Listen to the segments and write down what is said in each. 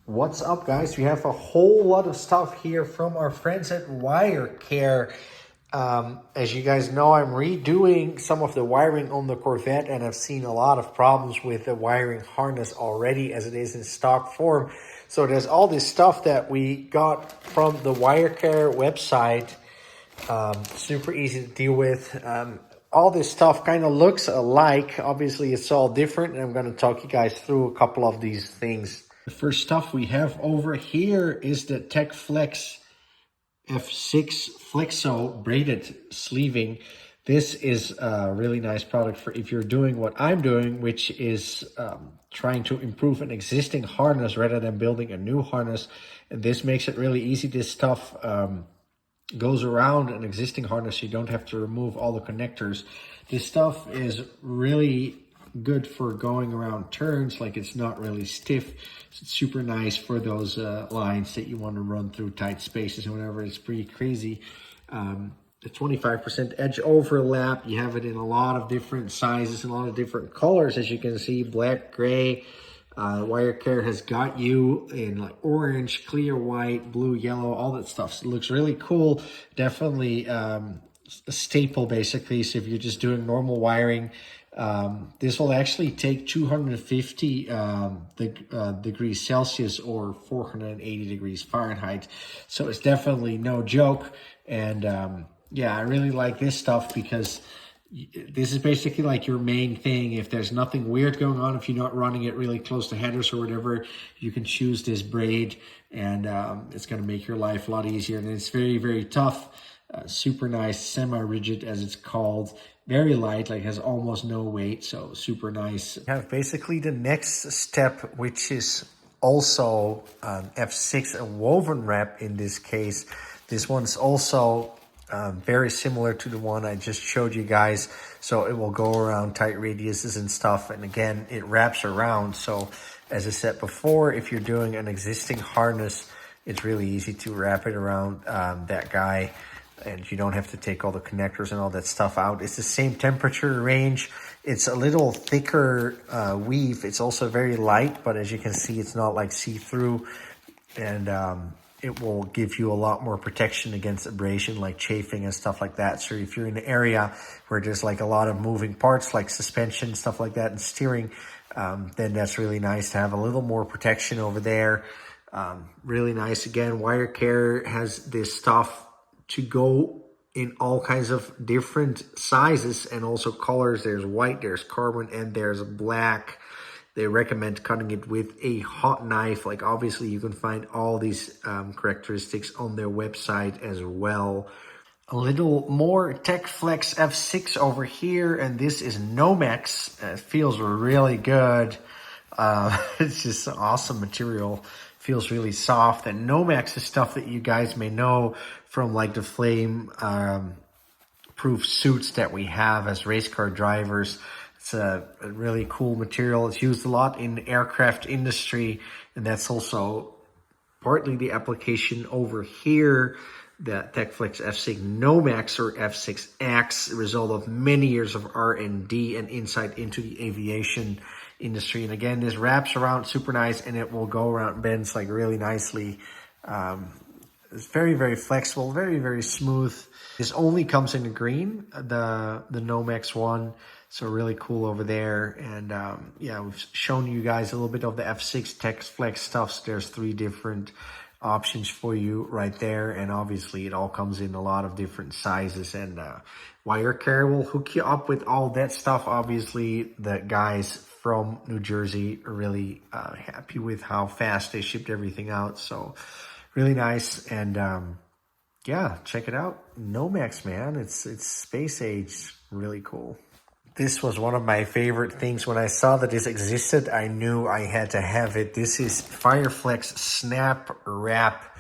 What's up, guys? We have a whole lot of stuff here from our friends at Wirecare. As you guys know, I'm redoing some of the wiring on the Corvette, and I've seen a lot of problems with the wiring harness already as it is in stock form. So there's all this stuff that we got from the Wirecare website. Super easy to deal with. All this stuff kind of looks alike. Obviously, it's all different, and I'm going to talk you guys through a couple of these things. The first stuff we have over here is the TechFlex F6 Flexo braided sleeving. This is a really nice product for if you're doing what I'm doing, which is trying to improve an existing harness rather than building a new harness. And this makes it really easy. This stuff goes around an existing harness, so you don't have to remove all the connectors. This stuff is really good for going around turns, like it's not really stiff. So it's super nice for those lines that you want to run through tight spaces and whatever. It's pretty crazy. The 25% edge overlap, you have it in a lot of different sizes and a lot of different colors, as you can see, black, gray. Wirecare has got you in like orange, clear, white, blue, yellow, all that stuff. So it looks really cool. Definitely a staple, basically. So if you're just doing normal wiring, this will actually take 250 degrees Celsius or 480 degrees Fahrenheit. So it's definitely no joke. And yeah, I really like this stuff because this is basically like your main thing. If there's nothing weird going on, if you're not running it really close to headers or whatever, you can choose this braid, and it's going to make your life a lot easier. And it's very, very tough. Super nice, semi-rigid as it's called. Very light, like has almost no weight, so super nice. We have basically the next step, which is also F6 and woven wrap in this case. This one's also very similar to the one I just showed you guys. So it will go around tight radiuses and stuff. And again, it wraps around. So as I said before, if you're doing an existing harness, it's really easy to wrap it around that guy. And you don't have to take all the connectors and all that stuff out. It's the same temperature range. It's a little thicker weave. It's also very light, but as you can see, it's not like see-through. And it will give you a lot more protection against abrasion, like chafing and stuff like that. So if you're in an area where there's like a lot of moving parts, like suspension, stuff like that, and steering, then that's really nice to have a little more protection over there. Really nice. Again, Wirecare has this stuff to go in all kinds of different sizes and also colors. There's white, there's carbon, and there's black. They recommend cutting it with a hot knife. Like obviously you can find all these characteristics on their website as well. A little more TechFlex F6 over here, and this is Noax. It feels really good. It's just an awesome material. Feels really soft. And Noax is stuff that you guys may know from like the flame proof suits that we have as race car drivers. It's a really cool material. It's used a lot in the aircraft industry, and that's also partly the application over here. The TechFlex F6 Noax or F6X, a result of many years of R&D and insight into the aviation industry. And again, this wraps around super nice, and it will go around, bends like really nicely. It's very, very flexible, very, very smooth. This only comes in the green, the Noax one. So really cool over there. And yeah, we've shown you guys a little bit of the F6 TechFlex stuff. So there's 3 different options for you right there. And obviously it all comes in a lot of different sizes. And Wirecare will hook you up with all that stuff. Obviously the guys from New Jersey are really happy with how fast they shipped everything out. So really nice. And yeah, check it out. Noax, man, it's space age, really cool. This was one of my favorite things. When I saw that this existed, I knew I had to have it. This is Fireflex Snap Wrap.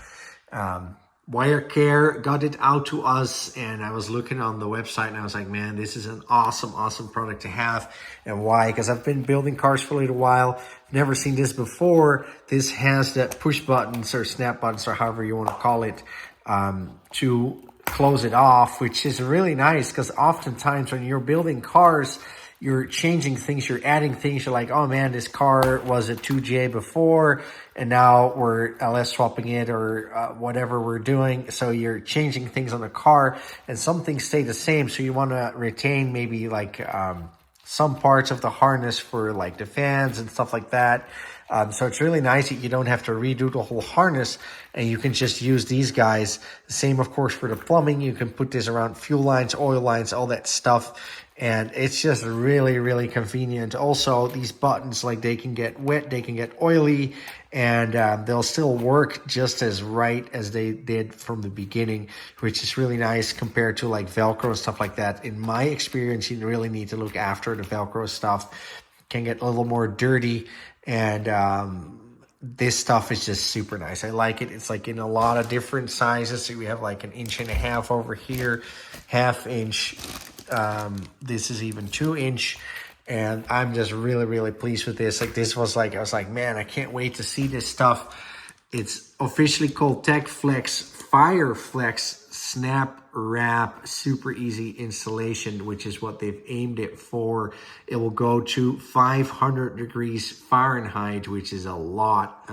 Wirecare got it out to us, and I was looking on the website, and I was like, man, this is an awesome, awesome product to have. And why? Because I've been building cars for a little while. Never seen this before. This has that push buttons or snap buttons or however you want to call it to close it off, which is really nice because oftentimes when you're building cars, you're changing things, you're adding things. You're like, oh man, this car was a 2J before, and now we're LS swapping it, or whatever we're doing. So you're changing things on the car, and some things stay the same. So you want to retain maybe like some parts of the harness for like the fans and stuff like that. So it's really nice that you don't have to redo the whole harness, and you can just use these guys. Same, of course, for the plumbing. You can put this around fuel lines, oil lines, all that stuff. And it's just really, really convenient. Also, these buttons, like, they can get wet, they can get oily, and they'll still work just as right as they did from the beginning, which is really nice compared to like Velcro and stuff like that. In my experience, you really need to look after the Velcro stuff. It can get a little more dirty, and this stuff is just super nice. I like it. It's like in a lot of different sizes. So we have like 1.5 inches over here, 1/2 inch. This is even 2 inch, and I'm just really, really pleased with this. Like, this was like, I was like, man, I can't wait to see this stuff. It's officially called TechFlex Fireflex Snap Wrap Super Easy Installation, which is what they've aimed it for. It will go to 500 degrees Fahrenheit, which is a lot.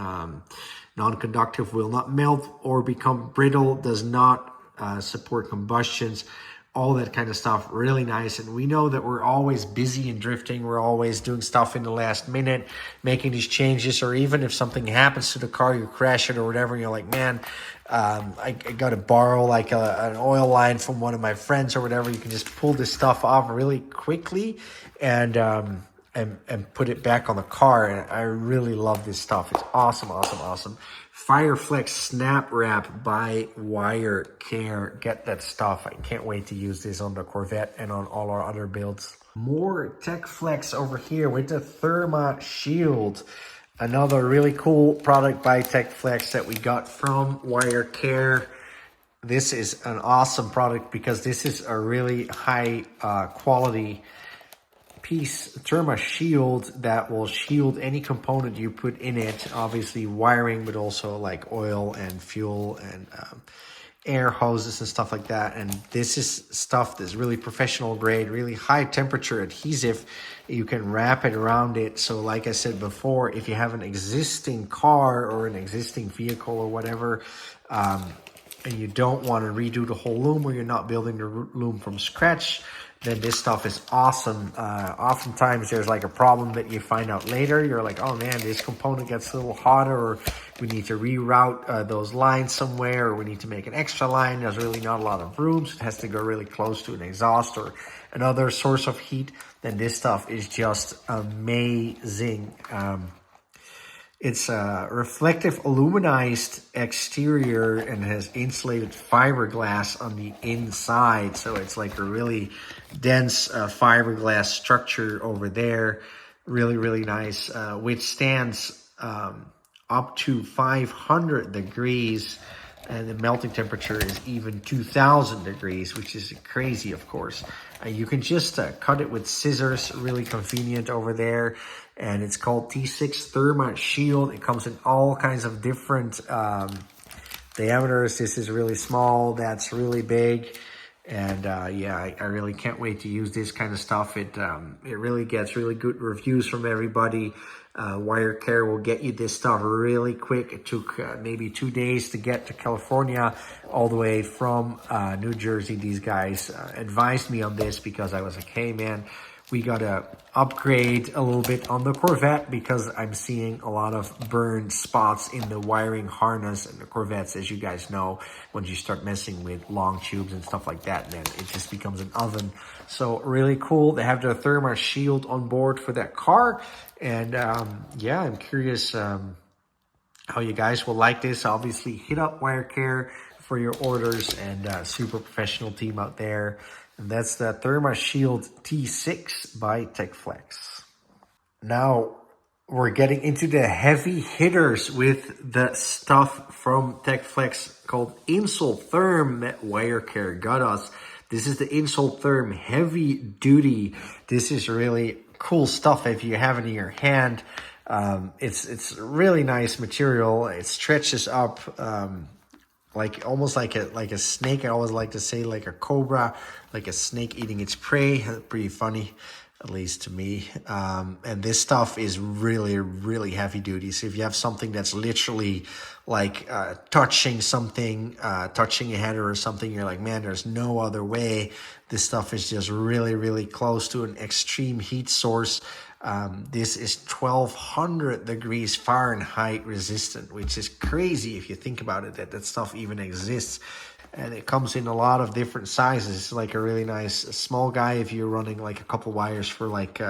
Non-conductive, will not melt or become brittle, does not support combustions, all that kind of stuff. Really nice. And we know that we're always busy and drifting. We're always doing stuff in the last minute, making these changes, or even if something happens to the car, you crash it or whatever, and you're like, man, I got to borrow like an oil line from one of my friends or whatever. You can just pull this stuff off really quickly and put it back on the car. And I really love this stuff. It's awesome, awesome, awesome. Fireflex Snap Wrap by Wirecare. Get that stuff. I can't wait to use this on the Corvette and on all our other builds. More TechFlex over here with the Therma Shield. Another really cool product by TechFlex that we got from Wirecare. This is an awesome product because this is a really high quality piece, Therma Shield, that will shield any component you put in it. Obviously wiring, but also like oil and fuel and air hoses and stuff like that. And this is stuff that's really professional grade, really high temperature adhesive. You can wrap it around it. So like I said before, if you have an existing car or an existing vehicle or whatever, and you don't want to redo the whole loom, or you're not building the loom from scratch, then this stuff is awesome. Oftentimes there's like a problem that you find out later. You're like, oh man, this component gets a little hotter, or we need to reroute those lines somewhere, or we need to make an extra line. There's really not a lot of room, so it has to go really close to an exhaust or another source of heat. Then this stuff is just amazing. It's a reflective aluminized exterior and has insulated fiberglass on the inside. So it's like a really dense fiberglass structure over there. Really, really nice. Withstands up to 500 degrees. And the melting temperature is even 2,000 degrees, which is crazy, of course. You can just cut it with scissors, really convenient over there. And it's called T6 Therma Shield. It comes in all kinds of different diameters. This is really small, that's really big. And yeah, I really can't wait to use this kind of stuff. It really gets really good reviews from everybody. Wirecare will get you this stuff really quick. It took maybe 2 days to get to California, all the way from New Jersey. These guys advised me on this because I was like, hey man, we gotta upgrade a little bit on the Corvette because I'm seeing a lot of burned spots in the wiring harness. And the Corvettes, as you guys know, once you start messing with long tubes and stuff like that, then it just becomes an oven. So really cool. They have the Therma Shield on board for that car. And yeah, I'm curious how you guys will like this. Obviously, hit up Wirecare for your orders, and super professional team out there. And that's the Therma Shield T6 by TechFlex. Now, we're getting into the heavy hitters with the stuff from TechFlex called Insultherm that Wirecare got us. This is the Insultherm Heavy Duty. This is really cool stuff if you have it in your hand. It's really nice material. It stretches up like almost like a snake. I always like to say like a cobra, like a snake eating its prey. Pretty funny. at least to me. And this stuff is really, really heavy duty. So if you have something that's literally like touching something, touching a header or something, you're like, man, there's no other way. This stuff is just really, really close to an extreme heat source. This is 1200 degrees Fahrenheit resistant, which is crazy if you think about it, that stuff even exists. And it comes in a lot of different sizes. It's like a really nice small guy if you're running like a couple wires for like,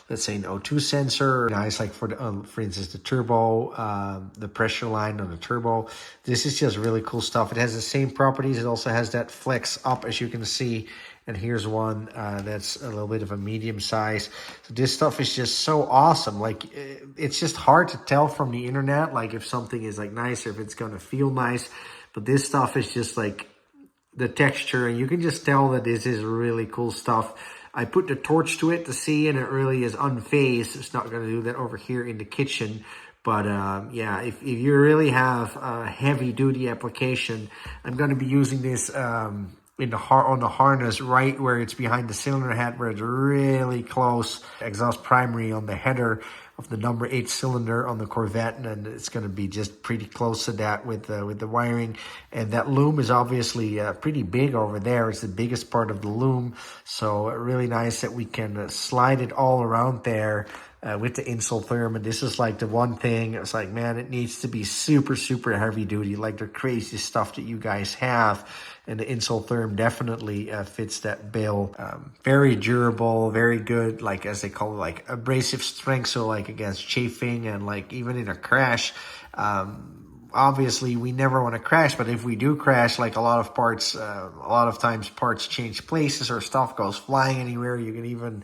let's say an O2 sensor. Nice like for instance, the turbo, the pressure line on the turbo. This is just really cool stuff. It has the same properties. It also has that flex up, as you can see. And here's one that's a little bit of a medium size. So this stuff is just so awesome. Like, it's just hard to tell from the internet, like if something is like nice or if it's going to feel nice. But this stuff is just like the texture, and you can just tell that this is really cool stuff. I put the torch to it to see, and it really is unfazed. It's not going to do that over here in the kitchen. But yeah, if you really have a heavy duty application, I'm going to be using this on the harness right where it's behind the cylinder head, where it's really close. Exhaust primary on the header of the number 8 cylinder on the Corvette, and it's going to be just pretty close to that with the wiring. And that loom is obviously pretty big over there. It's the biggest part of the loom, so really nice that we can slide it all around there with the Insultherm. And this is like the one thing, it's like, man, it needs to be super, super heavy duty, like the crazy stuff that you guys have. And the Insultherm definitely fits that bill. Very durable, very good, like as they call it, like abrasive strength. So like against chafing and like even in a crash. Obviously, we never want to crash, but if we do crash, like a lot of times parts change places or stuff goes flying anywhere. You can even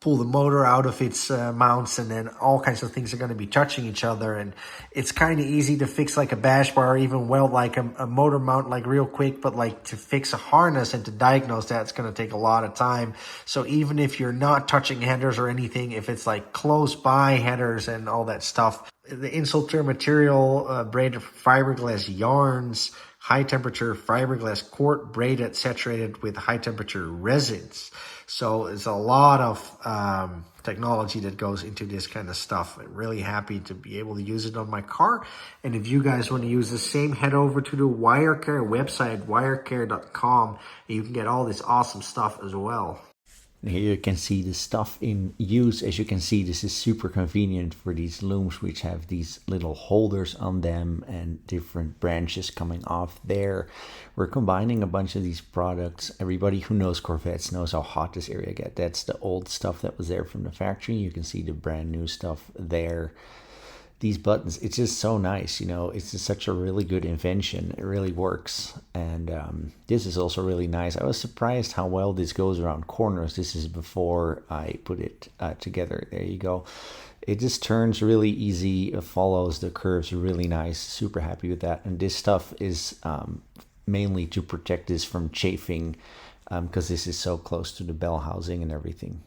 pull the motor out of its mounts, and then all kinds of things are going to be touching each other. And it's kind of easy to fix like a bash bar or even weld like a motor mount like real quick, but like to fix a harness and to diagnose that, it's going to take a lot of time. So even if you're not touching headers or anything, if it's like close by headers and all that stuff, the Insultherm material, braided fiberglass yarns, high temperature fiberglass cord braided, saturated with high temperature resins. So it's a lot of technology that goes into this kind of stuff. I'm really happy to be able to use it on my car. And if you guys want to use the same, head over to the Wirecare website, wirecare.com, and you can get all this awesome stuff as well. Here you can see the stuff in use. As you can see, this is super convenient for these looms, which have these little holders on them and different branches coming off there. We're combining a bunch of these products. Everybody who knows Corvettes knows how hot this area gets. That's the old stuff that was there from the factory. You can see the brand new stuff there. These buttons, it's just so nice, you know, it's just such a really good invention. It really works. And this is also really nice. I was surprised how well this goes around corners. This is before I put it together. There you go. It just turns really easy. It follows the curves really nice. Super happy with that. And this stuff is mainly to protect this from chafing, because this is so close to the bell housing and everything.